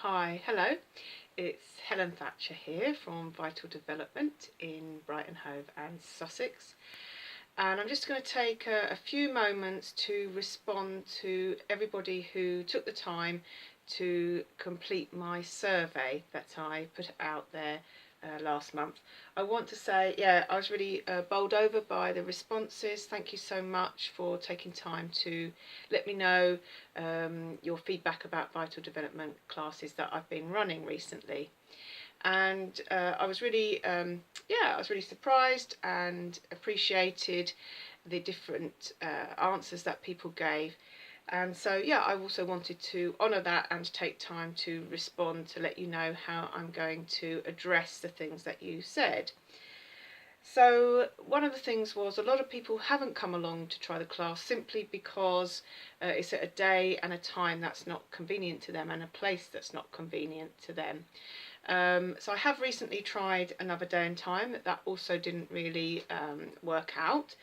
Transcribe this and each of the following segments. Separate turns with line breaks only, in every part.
Hi, hello, it's Helen Thatcher here from Vital Development in Brighton Hove and Sussex, and I'm just going to take a few moments to respond to everybody who took the time to complete my survey that I put out there last month. I want to say, I was really bowled over by the responses. Thank you so much for taking time to let me know your feedback about vital development classes that I've been running recently. And I was really surprised and appreciated the different answers that people gave. And so I also wanted to honour that and take time to respond to let you know how I'm going to address the things that you said. So one of the things was a lot of people haven't come along to try the class simply because it's at a day and a time that's not convenient to them and a place that's not convenient to them. So I have recently tried another day and time. That also didn't really work out,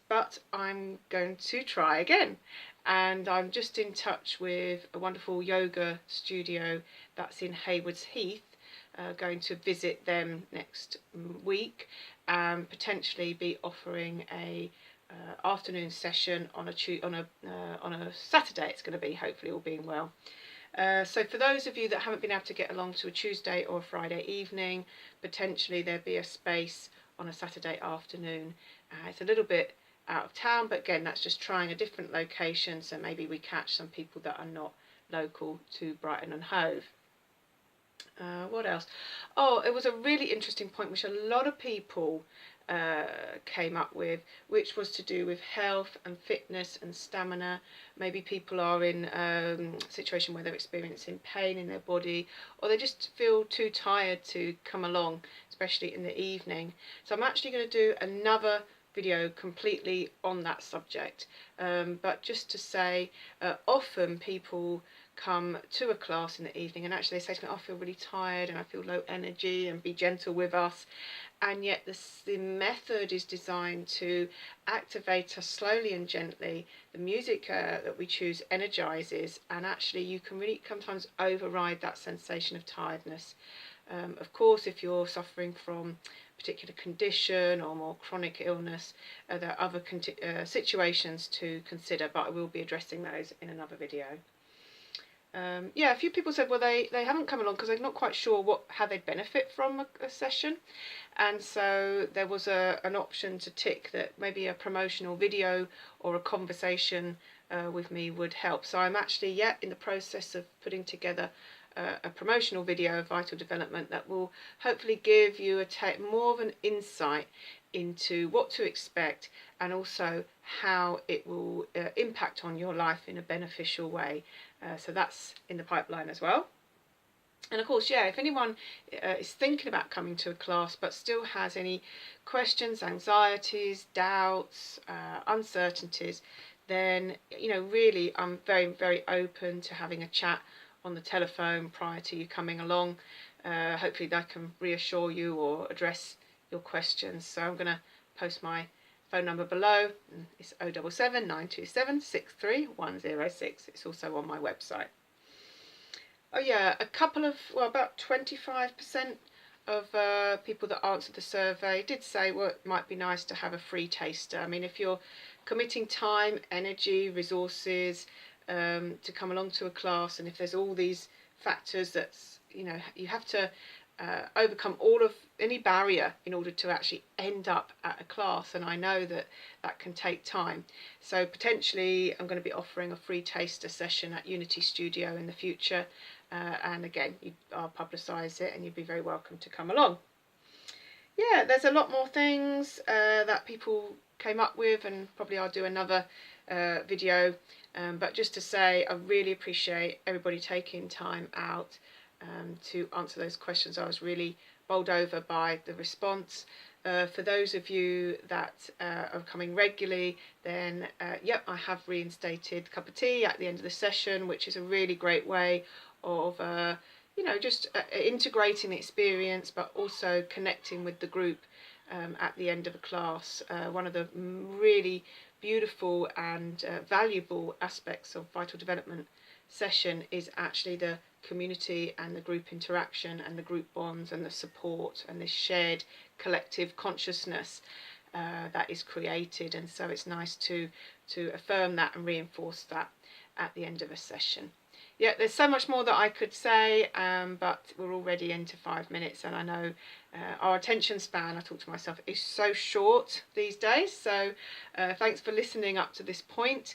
but I'm going to try again. And I'm just in touch with a wonderful yoga studio that's in Haywards Heath, going to visit them next week and potentially be offering a afternoon session on a Saturday. It's going to be, hopefully all being well. So for those of you that haven't been able to get along to a Tuesday or a Friday evening, potentially there'd be a space on a Saturday afternoon. It's a little bit out of town, but again, that's just trying a different location, so maybe we catch some people that are not local to Brighton and Hove. What else? Oh, it was a really interesting point which a lot of people came up with, which was to do with health and fitness and stamina. Maybe people are in a situation where they're experiencing pain in their body, or they just feel too tired to come along, especially in the evening. So I'm actually going to do another video completely on that subject, but just to say, often people come to a class in the evening and actually they say to me, I feel really tired and I feel low energy and be gentle with us, and yet the method is designed to activate us slowly and gently. The music that we choose energizes, and actually you can really sometimes override that sensation of tiredness. Of course, if you're suffering from a particular condition or more chronic illness, there are other situations to consider, but I will be addressing those in another video. A few people said, well, they haven't come along because they're not quite sure how they'd benefit from a session, and so there was an option to tick that maybe a promotional video or a conversation with me would help. So I'm actually in the process of putting together a promotional video of vital development that will hopefully give you more of an insight into what to expect, and also how it will impact on your life in a beneficial way. So that's in the pipeline as well. And of course, if anyone is thinking about coming to a class but still has any questions, anxieties, doubts, uncertainties, then really I'm very, very open to having a chat on the telephone prior to you coming along. Hopefully that can reassure you or address your questions. So I'm going to post my phone number below. It's 077 927 63106. It's also on my website. About 25% of people that answered the survey did say, well, it might be nice to have a free taster. I mean, if you're committing time, energy, resources to come along to a class, and if there's all these factors that's, you have to overcome any barrier in order to actually end up at a class, and I know that can take time. So potentially I'm going to be offering a free taster session at Unity Studio in the future, and again, I'll publicise it and you'd be very welcome to come along. There's a lot more things that people came up with, and probably I'll do another video, but just to say, I really appreciate everybody taking time out to answer those questions. I was really bowled over by the response. For those of you that are coming regularly, then I have reinstated a cup of tea at the end of the session, which is a really great way of just integrating the experience, but also connecting with the group at the end of a class. One of the really beautiful and valuable aspects of vital development session is actually the community and the group interaction and the group bonds and the support and this shared collective consciousness that is created. And so it's nice to affirm that and reinforce that at the end of a session. Yeah, there's so much more that I could say, but we're already into 5 minutes, and I know our attention span, I talk to myself, is so short these days. So thanks for listening up to this point.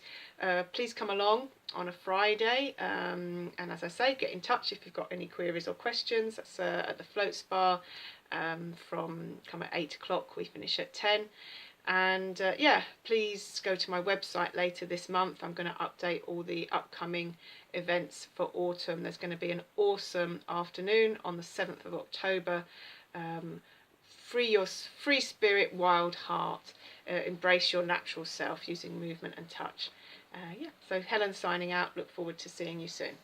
Please come along on a Friday, and as I say, get in touch if you've got any queries or questions. That's at the Float Spa come at 8 o'clock, we finish at 10. And yeah, please go to my website later this month. I'm going to update all the upcoming events for autumn. There's going to be an awesome afternoon on the 7th of October. Free your free spirit, wild heart. Embrace your natural self using movement and touch. Yeah, so Helen signing out. Look forward to seeing you soon.